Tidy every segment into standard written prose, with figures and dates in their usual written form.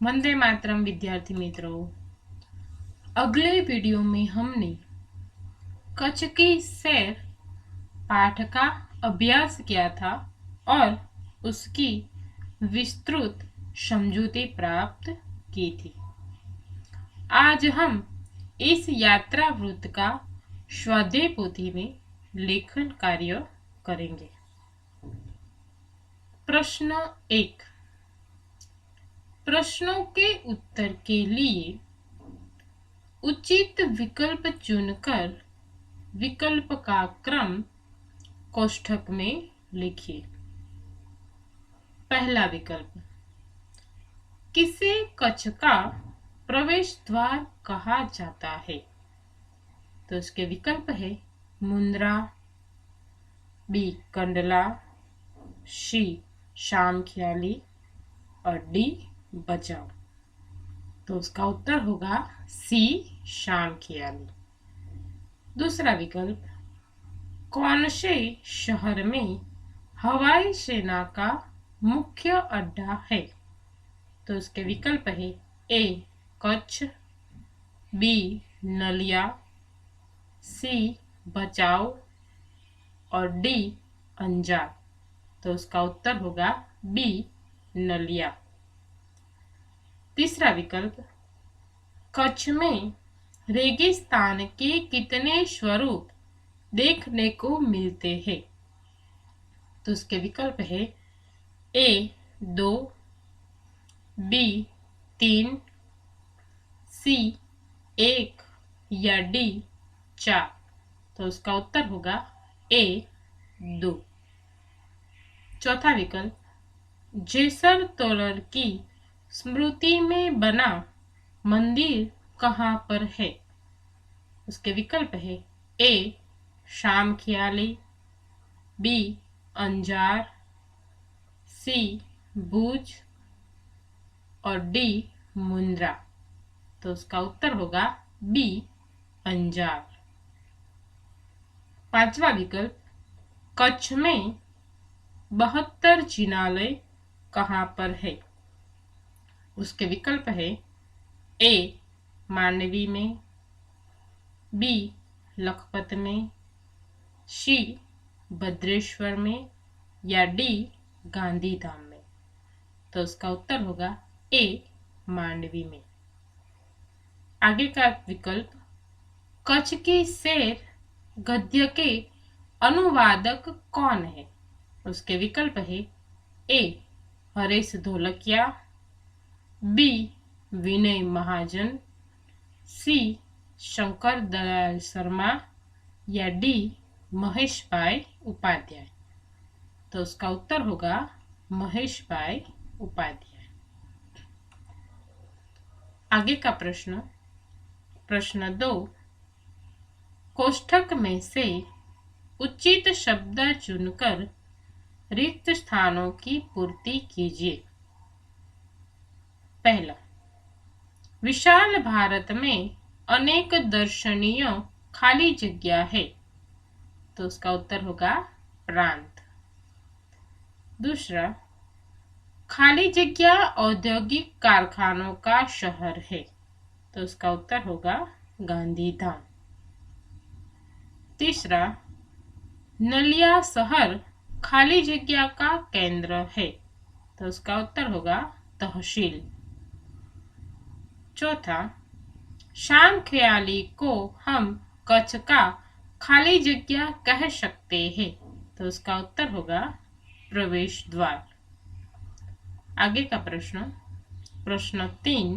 वंदे मातरम विद्यार्थी मित्रों। अगले वीडियो में हमने कच्छ की सैर पाठ का अभ्यास किया था और उसकी विस्तृत समझूती प्राप्त की थी। आज हम इस यात्रा वृत्त का स्वाध्याय पोथी में लेखन कार्य करेंगे। प्रश्न 1। प्रश्नों के उत्तर के लिए उचित विकल्प चुनकर विकल्प का क्रम कोष्ठक में लिखिए। पहला विकल्प, किसे कच्छ का प्रवेश द्वार कहा जाता है? तो इसके विकल्प है मुंद्रा, बी कंडला, सी शामख्याली और डी बचाव। तो उसका उत्तर होगा सी शामख्याली। दूसरा विकल्प, कौन से शहर में हवाई सेना का मुख्य अड्डा है? तो इसके विकल्प है ए कच्छ, बी नलिया, सी बचाव और डी अंजार। तो उसका उत्तर होगा बी नलिया। तीसरा विकल्प, कच्छ में रेगिस्तान के कितने स्वरूप देखने को मिलते हैं? तो उसके विकल्प है ए 2, बी 3, सी 1 या डी 4। तो उसका उत्तर होगा ए 2। चौथा विकल्प, जेसर तोरल की स्मृति में बना मंदिर कहाँ पर है? उसके विकल्प है ए शामख्याली, बी अंजार, सी भुज और डी मुंद्रा। तो उसका उत्तर होगा बी अंजार। पांचवा विकल्प, कच्छ में 72 जिनालय कहाँ पर है? उसके विकल्प है ए मांडवी में, बी लखपत में, सी भद्रेश्वर में या डी गांधीधाम में। तो उसका उत्तर होगा ए मांडवी में। आगे का विकल्प, कच्छ की सैर गद्य के अनुवादक कौन है? उसके विकल्प है ए हरेश ढोलकिया, बी विनय महाजन, सी शंकर दयाल शर्मा या डी महेश भाई उपाध्याय। तो उसका उत्तर होगा महेश भाई उपाध्याय। आगे का प्रश्न, प्रश्न 2, कोष्ठक में से उचित शब्द चुनकर रिक्त स्थानों की पूर्ति कीजिए। पहला, विशाल भारत में अनेक दर्शनीय खाली जगह है। तो उसका उत्तर होगा प्रांत। दूसरा, खाली जगह औद्योगिक कारखानों का शहर है। तो उसका उत्तर होगा गांधीधाम। तीसरा, नलिया शहर खाली जगह का केंद्र है। तो उसका उत्तर होगा तहसील। चौथा, शामख्याली को हम कच्छ का खाली जगह कह सकते हैं। तो उसका उत्तर होगा प्रवेश द्वार। आगे का प्रश्न, प्रश्न 3,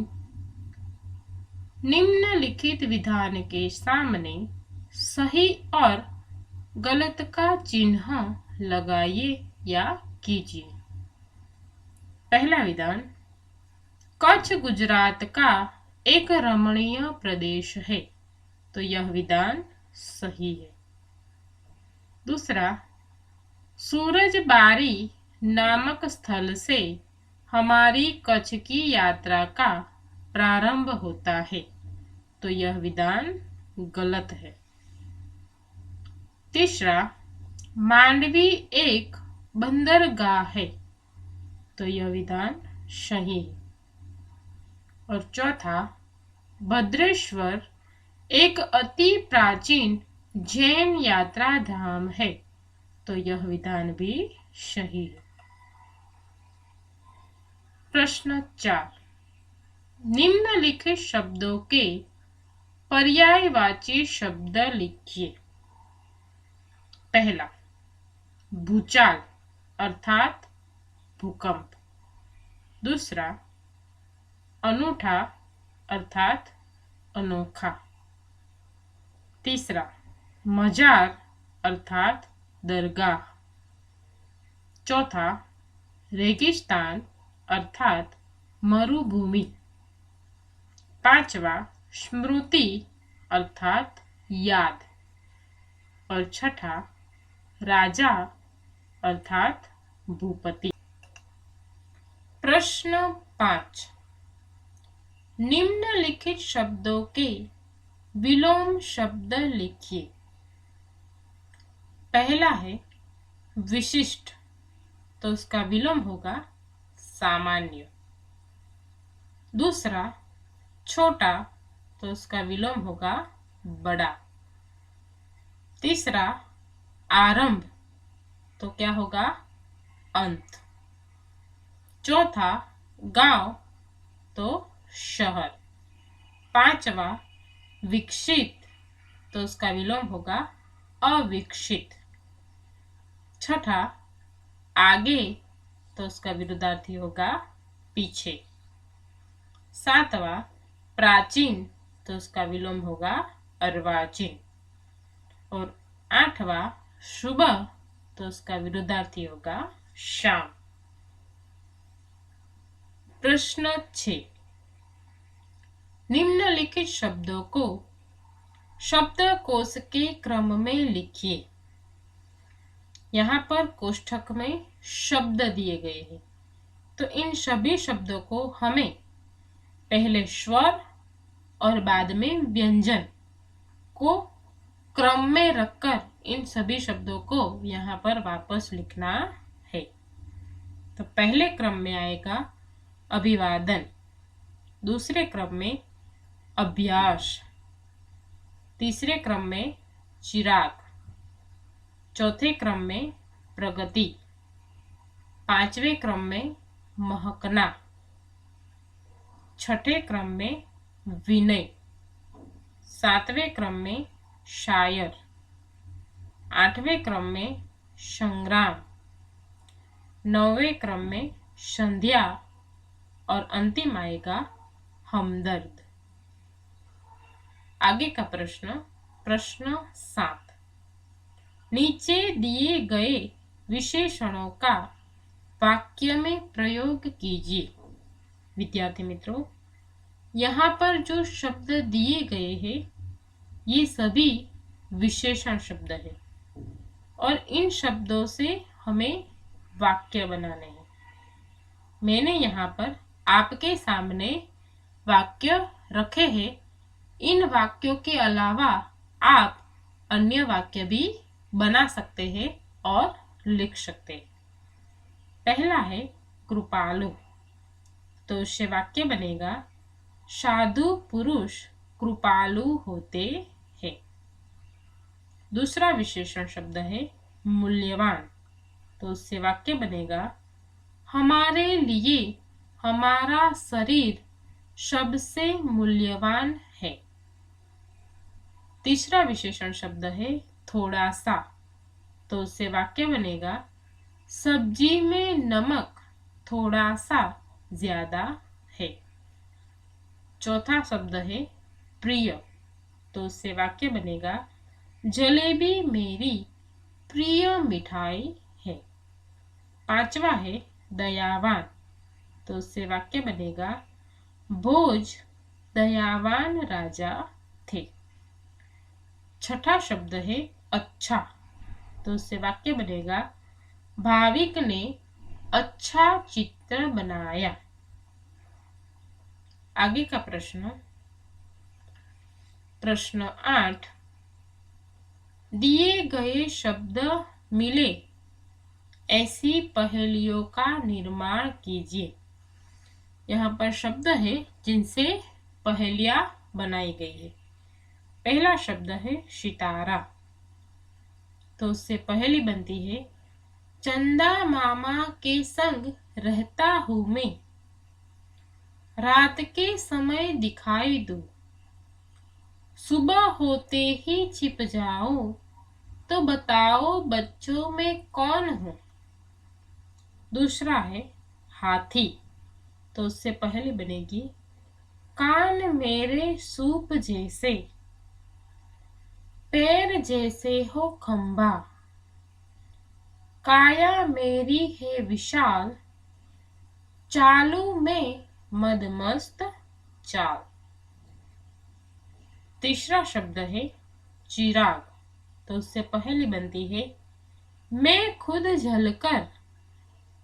निम्नलिखित विधान के सामने सही और गलत का चिन्ह लगाइए या कीजिए। पहला विधान, कच्छ गुजरात का एक रमणीय प्रदेश है। तो यह विधान सही है। दूसरा, सूरजबारी नामक स्थल से हमारी कच्छ की यात्रा का प्रारंभ होता है। तो यह विधान गलत है। तीसरा, मांडवी एक बंदरगाह है। तो यह विधान सही है। और चौथा, भद्रेश्वर एक अति प्राचीन जैन यात्रा धाम है। तो यह विधान भी सही है। प्रश्न 4, निम्नलिखित शब्दों के पर्यायवाची शब्द लिखिए। पहला, भूचाल अर्थात भूकंप। दूसरा, अनूठा अर्थात अनोखा। तीसरा, मजार अर्थात दरगाह। चौथा, रेगिस्तान अर्थात मरुभूमि। पांचवा, स्मृति अर्थात याद। और छठा, राजा अर्थात भूपति। प्रश्न 5, निम्नलिखित शब्दों के विलोम शब्द लिखिए। पहला है विशिष्ट, तो उसका विलोम होगा सामान्य। दूसरा, छोटा, तो उसका विलोम होगा बड़ा। तीसरा, आरंभ, तो क्या होगा अंत। चौथा, गांव, तो शहर। पांचवा, विकसित, तो उसका विलोम होगा अविकसित। छठा, आगे, तो उसका विरुद्धार्थी होगा पीछे। सातवां, प्राचीन, तो उसका विलोम होगा अर्वाचीन। और आठवां, सुबह, तो उसका विरुद्धार्थी होगा शाम। प्रश्न 6, निम्नलिखित शब्दों को शब्दकोश के क्रम में लिखिए। यहाँ पर कोष्ठक में शब्द दिए गए हैं, तो इन सभी शब्दों को हमें पहले स्वर और बाद में व्यंजन को क्रम में रखकर इन सभी शब्दों को यहाँ पर वापस लिखना है। तो पहले क्रम में आएगा अभिवादन, दूसरे क्रम में अभ्यास, तीसरे क्रम में चिराग, चौथे क्रम में प्रगति, पांचवें क्रम में महकना, छठे क्रम में विनय, सातवें क्रम में शायर, आठवें क्रम में संग्राम, नौवें क्रम में संध्या और अंतिम आएगा हमदर्द। आगे का प्रश्न, प्रश्न 7, नीचे दिए गए विशेषणों का वाक्य में प्रयोग कीजिए। विद्यार्थी मित्रों, यहाँ पर जो शब्द दिए गए हैं ये सभी विशेषण शब्द है और इन शब्दों से हमें वाक्य बनाने हैं। मैंने यहाँ पर आपके सामने वाक्य रखे हैं। इन वाक्यों के अलावा आप अन्य वाक्य भी बना सकते हैं और लिख सकते हैं। पहला है कृपालु, तो उससे वाक्य बनेगा साधु पुरुष कृपालु होते हैं। दूसरा विशेषण शब्द है मूल्यवान, तो उससे वाक्य बनेगा हमारे लिए हमारा शरीर सबसे मूल्यवान है। तीसरा विशेषण शब्द है थोड़ा सा, तो उससे वाक्य बनेगा सब्जी में नमक थोड़ा सा ज्यादा है। चौथा शब्द है प्रिय, तो उससे वाक्य बनेगा जलेबी मेरी प्रिय मिठाई है। पांचवा है दयावान, तो उससे वाक्य बनेगा भोज दयावान राजा थे। छठा शब्द है अच्छा, तो उससे वाक्य बनेगा भाविक ने अच्छा चित्र बनाया। आगे का प्रश्न, प्रश्न 8, दिए गए शब्द मिले ऐसी पहेलियों का निर्माण कीजिए। यहाँ पर शब्द है जिनसे पहेलियां बनाई गई है। पहला शब्द है सितारा। तो उससे पहेली बनती है, चंदा मामा के संग रहता हूँ मैं, रात के समय दिखाई दूं, सुबह होते ही छिप जाऊं, तो बताओ बच्चों में कौन हूँ। दूसरा है हाथी। तो उससे पहले बनेगी, कान मेरे सूप जैसे, पैर जैसे हो खंभा, काया मेरी है विशाल, चालू में मदमस्त चाल। तीसरा शब्द है चिराग। तो उससे पहले बनती है, मैं खुद जलकर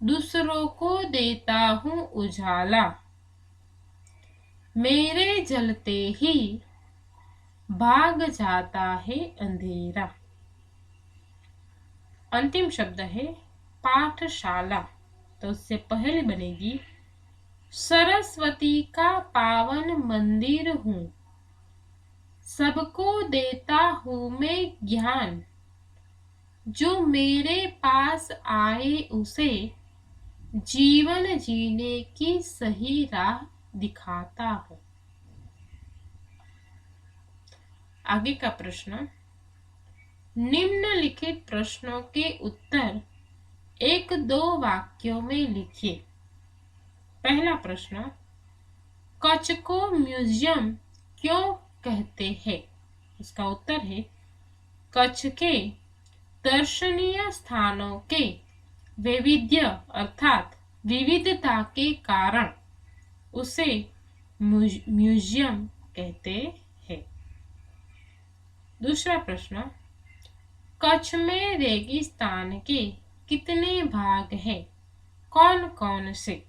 दूसरों को देता हूँ उजाला, मेरे जलते ही भाग जाता है अंधेरा। अंतिम शब्द है पाठशाला। तो उससे पहले बनेगी, सरस्वती का पावन मंदिर हूँ, सबको देता हूँ मैं ज्ञान, जो मेरे पास आए उसे जीवन जीने की सही राह दिखाता हूँ। आगे का प्रश्न, निम्नलिखित प्रश्नों के उत्तर एक दो वाक्यों में लिखिए। पहला प्रश्न, कच्छ को म्यूजियम क्यों कहते हैं? इसका उत्तर है, कच्छ के दर्शनीय स्थानों के वैविध्य अर्थात विविधता के कारण उसे म्यूजियम कहते हैं। दूसरा प्रश्न, कच्छ में रेगिस्तान के कितने भाग हैं, कौन कौन से?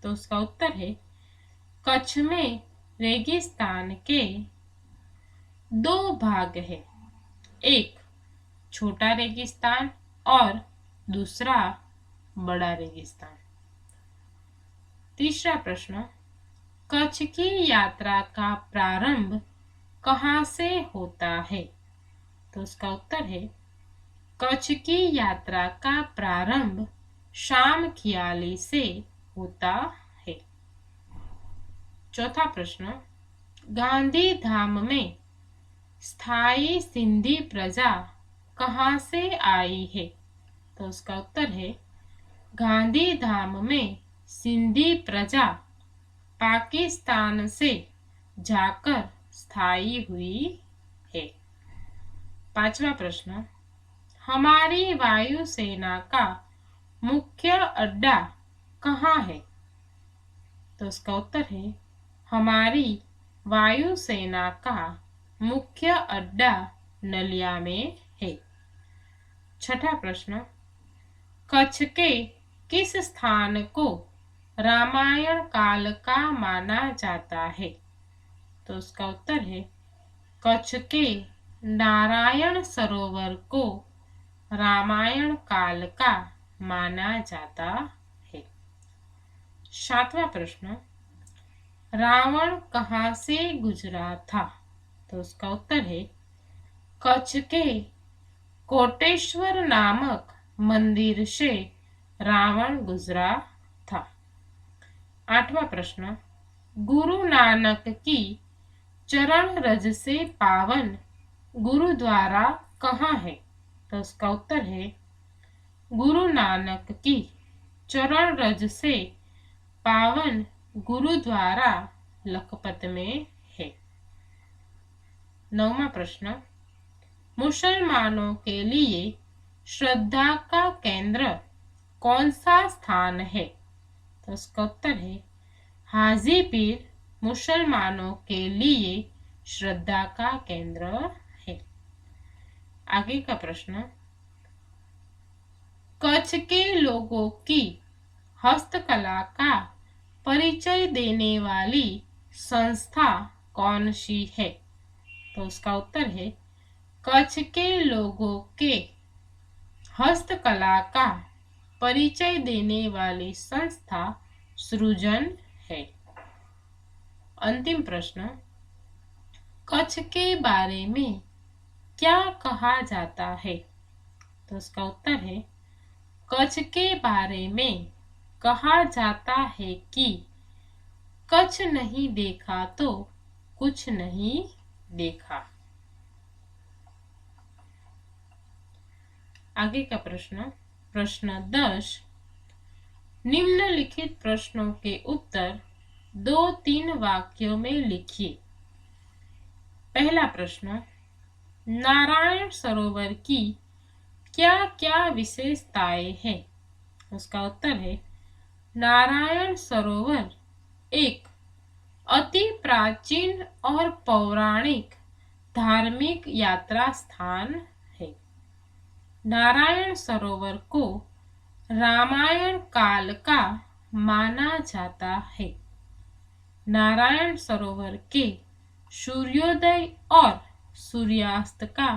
तो उसका उत्तर है, कच्छ में रेगिस्तान के दो भाग हैं, एक छोटा रेगिस्तान और दूसरा बड़ा रेगिस्तान। तीसरा प्रश्न, कच्छ की यात्रा का प्रारंभ कहाँ से होता है? तो उसका उत्तर है, कच्छ की यात्रा का प्रारंभ शाम खियाली से होता है। चौथा प्रश्न, गांधी धाम में स्थायी सिंधी प्रजा कहाँ से आई है? तो उसका उत्तर है, गांधी धाम में सिंधी प्रजा पाकिस्तान से जाकर स्थायी हुई है। पांचवा प्रश्न, हमारी वायुसेना का मुख्य अड्डा कहाँ है? तो उसका उत्तर है, हमारी वायुसेना का मुख्य अड्डा नलिया में है। छठा प्रश्न, कच्छ के किस स्थान को रामायण काल का माना जाता है? तो उसका उत्तर है, कच्छ के नारायण सरोवर को रामायण काल का माना जाता है। सातवां प्रश्न, रावण कहाँ से गुजरा था? तो उसका उत्तर है, कच्छ के कोटेश्वर नामक मंदिर से रावण गुजरा था। आठवां प्रश्न, गुरु नानक की चरण रज से पावन गुरुद्वारा कहाँ है? तो उसका उत्तर है, गुरु नानक की चरण रज से पावन गुरुद्वारा लखपत में है। नौवां प्रश्न, मुसलमानों के लिए श्रद्धा का केंद्र कौन सा स्थान है? तो उसका उत्तर है, हाजीपीर मुसलमानों के लिए श्रद्धा का केंद्र है। आगे का प्रश्न, कच्छ के लोगों की हस्तकला का परिचय देने वाली संस्था कौन सी है? तो उसका उत्तर है, कच्छ के लोगों के हस्तकला का परिचय देने वाली संस्था सृजन है। अंतिम प्रश्न, कच्छ के बारे में क्या कहा जाता है? तो इसका उत्तर है, कच्छ के बारे में कहा जाता है कि कच्छ नहीं देखा तो कुछ नहीं देखा। आगे का प्रश्न, प्रश्न 10, निम्नलिखित प्रश्नों के उत्तर 2-3 वाक्यों में लिखिए। पहला प्रश्न, नारायण सरोवर की क्या क्या विशेषताएं हैं? उसका उत्तर है, नारायण सरोवर एक अति प्राचीन और पौराणिक धार्मिक यात्रा स्थान है। नारायण सरोवर को रामायण काल का माना जाता है। नारायण सरोवर के सूर्योदय और सूर्यास्त का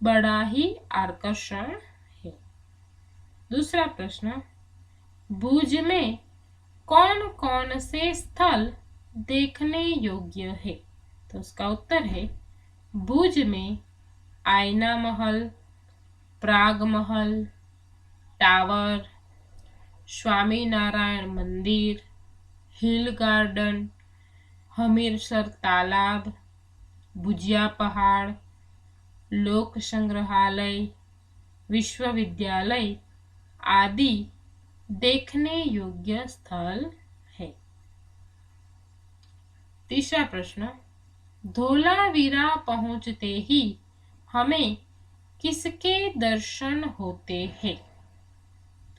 बड़ा ही आकर्षण है। दूसरा प्रश्न, भुज में कौन कौन से स्थल देखने योग्य है? तो उसका उत्तर है, भुज में आईना महल, प्राग महल, टावर, स्वामी नारायण मंदिर, हिल गार्डन, हमीरसर तालाब, भुजिया पहाड़, लोक संग्रहालय, विश्वविद्यालय आदि देखने योग्य स्थल है। तीसरा प्रश्न, धोलावीरा पहुंचते ही हमें किसके दर्शन होते हैं?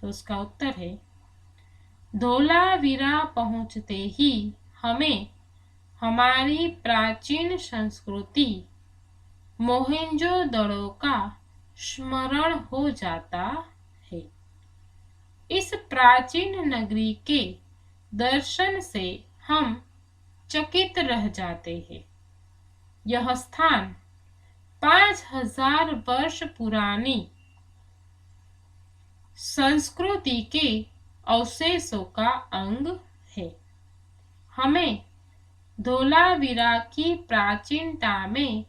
तो उसका उत्तर है, धोलावीरा पहुंचते ही हमें हमारी प्राचीन संस्कृति मोहेंजोदड़ो का स्मरण हो जाता है। इस प्राचीन नगरी के दर्शन से हम चकित रह जाते हैं। यह स्थान 5000 वर्ष पुरानी संस्कृति के अवशेषों का अंग है। हमें धोलावीरा की प्राचीनता में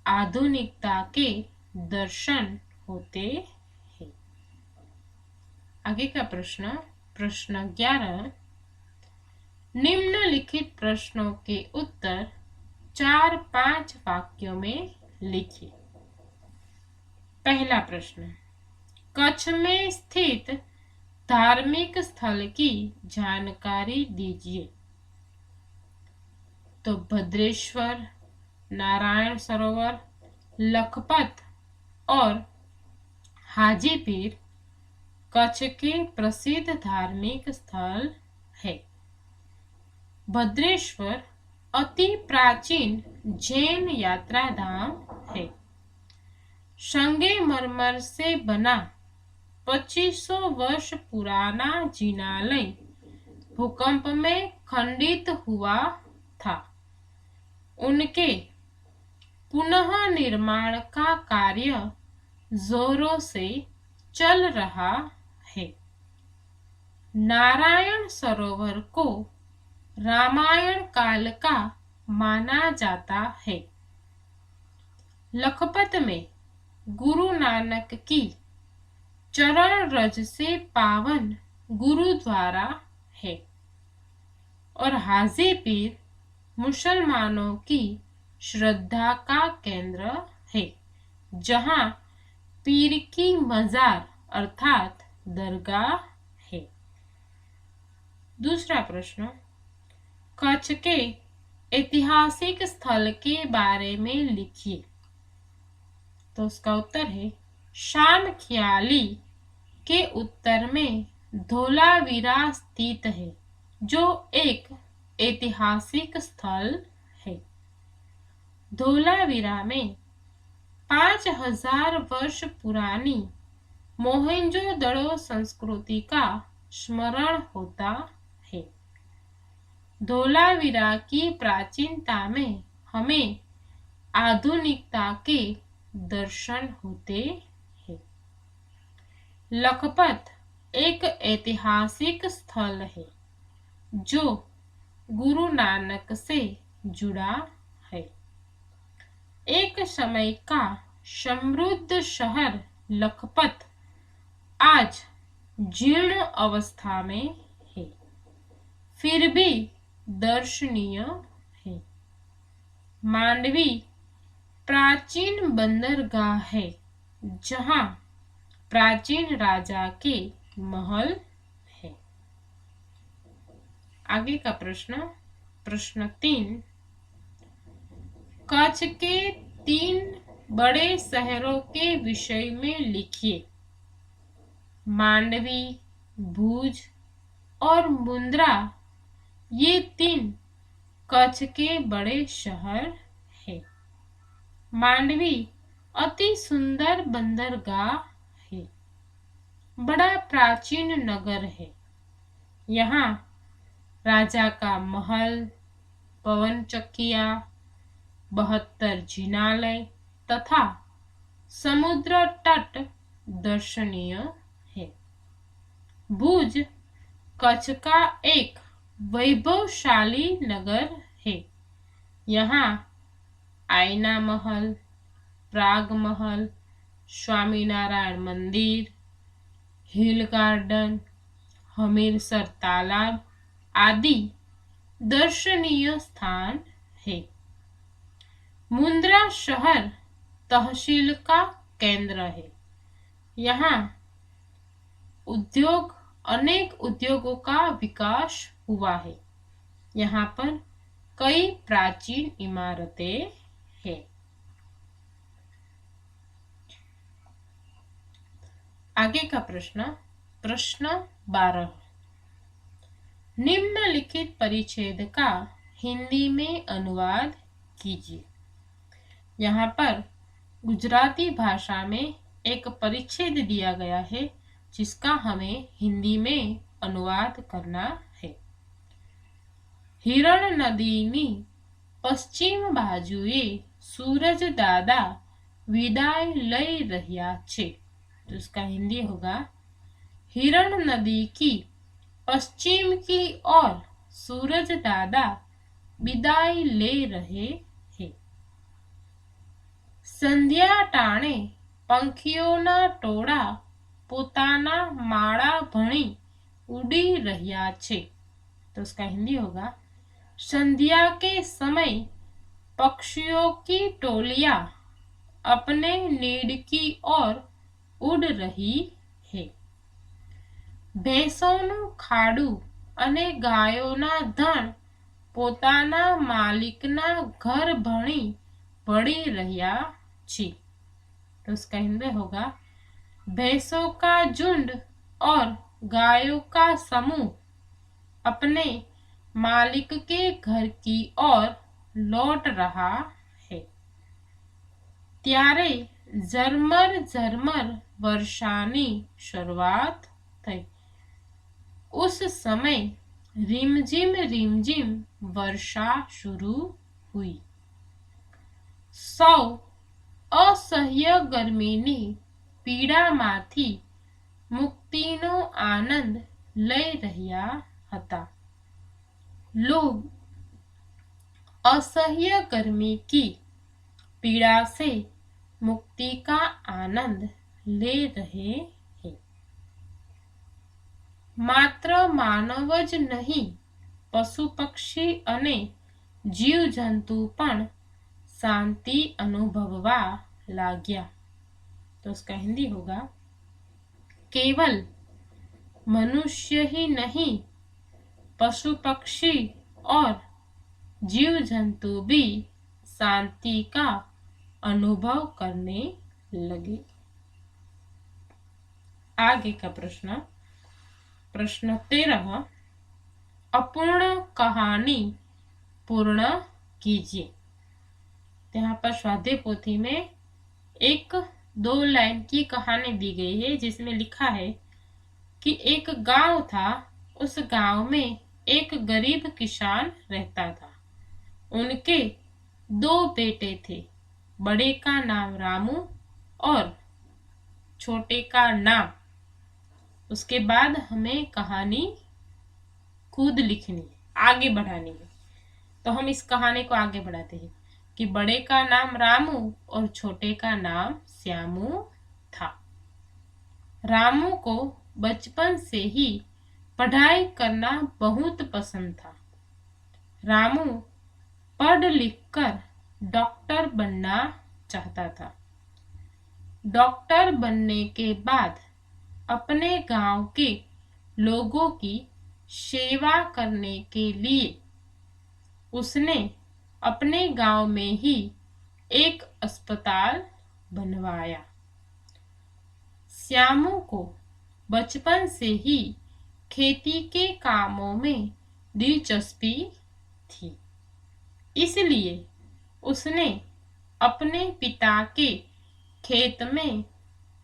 आधुनिकता के दर्शन होते हैं। आगे का प्रश्न, प्रश्न 11, निम्नलिखित प्रश्नों के उत्तर 4-5 वाक्यों में लिखिए। पहला प्रश्न, कच्छ में स्थित धार्मिक स्थल की जानकारी दीजिए। तो भद्रेश्वर, नारायण सरोवर, लखपत और हाजीपीर कच्छ के प्रसिद्ध धार्मिक स्थल है। भद्रेश्वर अति प्राचीन जैन यात्रा धाम है। संगमरमर से बना 2500 वर्ष पुराना जिनालय भूकंप में खंडित हुआ था। उनके पुनः निर्माण का कार्य जोरों से चल रहा है। नारायण सरोवर को रामायण काल का माना जाता है। लखपत में गुरु नानक की चरण रज से पावन गुरुद्वारा है और हाजीपीर मुसलमानों की श्रद्धा का केंद्र है, जहां पीर की मजार अर्थात दरगाह है। दूसरा प्रश्न, कच्छ के ऐतिहासिक स्थल के बारे में लिखिए। तो उसका उत्तर है, शामख्याली के उत्तर में धोलावीरा स्थित है, जो एक ऐतिहासिक स्थल है। धोलावीरा में 5000 वर्ष पुरानी मोहेंजोदड़ो संस्कृति का स्मरण होता है। धोलावीरा की प्राचीनता में हमें आधुनिकता के दर्शन होते हैं। लखपत एक ऐतिहासिक स्थल है जो गुरु नानक से जुड़ा है। एक समय का समृद्ध शहर लखपत आज जीर्ण अवस्था में है, फिर भी दर्शनीय है। मांडवी प्राचीन बंदरगाह है, जहां प्राचीन राजा के महल है। आगे का प्रश्न, प्रश्न 3, कच्छ के 3 बड़े शहरों के विषय में लिखिए। मांडवी, भुज और मुंद्रा ये 3 कच्छ के बड़े शहर हैं। मांडवी अति सुंदर बंदरगाह है, बड़ा प्राचीन नगर है। यहाँ राजा का महल, पवन चक्किया, 72 जिनालय तथा समुद्र तट दर्शनीय है। भुज कच्छ का एक वैभवशाली नगर है। यहाँ आईना महल, प्राग महल, स्वामीनारायण मंदिर, हिल गार्डन, हमीरसर तालाब आदि दर्शनीय स्थान है। मुंद्रा शहर तहसील का केंद्र है। यहाँ अनेक उद्योगों का विकास हुआ है। यहाँ पर कई प्राचीन इमारतें हैं। आगे का प्रश्न, प्रश्न 12, निम्नलिखित परिच्छेद का हिंदी में अनुवाद कीजिए। यहाँ पर गुजराती भाषा में एक परिच्छेद दिया गया है, जिसका हमें हिंदी में अनुवाद करना है। हिरण नदीनी पश्चिम बाजुए सूरज दादा विदाय लई રહ્યા છે। तो इसका हिंदी होगा, हिरण नदी की पश्चिम की ओर सूरज दादा विदाई ले रहे हैं। संध्या टाणे पंखीओना टोळा पोताना माळा भणी उड़ी રહ્યા છે। तो उसका हिंदी होगा, संध्या के समय पक्षियों की टोलियां अपने नीड की ओर उड़ रही है। ભેંસોનું ખાડું અને ગાયોના ધણ પોતાના માલિકના ઘર ભણી પડી રહ્યા છે। तो उसका हिंदी होगा, भैंसों का झुंड और गायों का समूह अपने मालिक के घर की ओर लौट रहा है। ત્યારે ઝરમર ઝરમર वर्षानी शुरुआत થઈ। उस समय रिमझिम वर्षा शुरू हुई। सौ असह्य गर्मीनी પીડામાંથી मुक्तिनो आनंद લઈ રહ્યા હતા। लोग असह्य गर्मी की पीड़ा से मुक्ति का आनंद ले रहे हैं। मात्र मानव ज नहीं, पशु पक्षी अने जीव जंतु पण शांति अनुभववा लाग्या। तो उसका हिंदी होगा, केवल मनुष्य ही नहीं, पशु पक्षी और जीव जंतु भी शांति का अनुभव करने लगे। आगे का प्रश्न, प्रश्न 13, अपूर्ण कहानी पूर्ण कीजिए। यहाँ पर स्वाध्याय पोथी में 1-2 लाइन की कहानी दी गई है, जिसमें लिखा है कि एक गांव था। उस गांव में एक गरीब किसान रहता था। उनके 2 बेटे थे। बड़े का नाम रामू और छोटे का नाम। उसके बाद हमें कहानी खुद लिखनी। आगे बढ़ानी है। तो हम इस कहानी को आगे बढ़ाते हैं कि बड़े का नाम रामू और छोटे का नाम श्यामू था। रामू को बचपन से ही पढ़ाई करना बहुत पसंद था। रामू पढ़ लिख कर डॉक्टर बनना चाहता था। डॉक्टर बनने के बाद अपने गांव के लोगों की सेवा करने के लिए उसने अपने गांव में ही एक अस्पताल बनवाया। श्यामू को बचपन से ही खेती के कामों में दिलचस्पी थी, इसलिए उसने अपने पिता के खेत में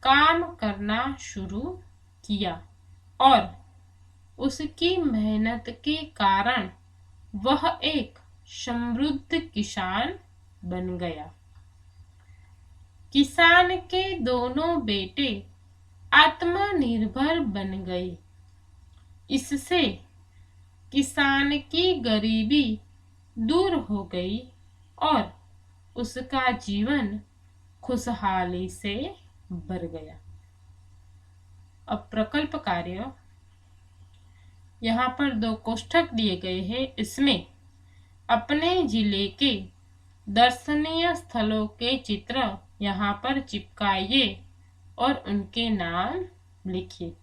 काम करना शुरू किया और उसकी मेहनत के कारण वह एक समृद्ध किसान बन गया। किसान के दोनों बेटे आत्मनिर्भर बन गए। इससे किसान की गरीबी दूर हो गई और उसका जीवन खुशहाली से भर गया। अब प्रकल्प कार्य, यहाँ पर 2 कोष्ठक दिए गए हैं। इसमें अपने जिले के दर्शनीय स्थलों के चित्र यहाँ पर चिपकाइए और उनके नाम लिखिए।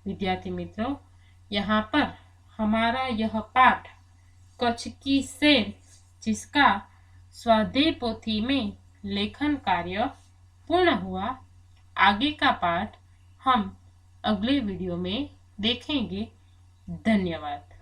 विद्यार्थी मित्रों, यहाँ पर हमारा यह पाठ कच्छ की सेर, जिसका स्वाध्याय पोथी में लेखन कार्य पूर्ण हुआ। आगे का पाठ हम अगले वीडियो में देखेंगे। धन्यवाद।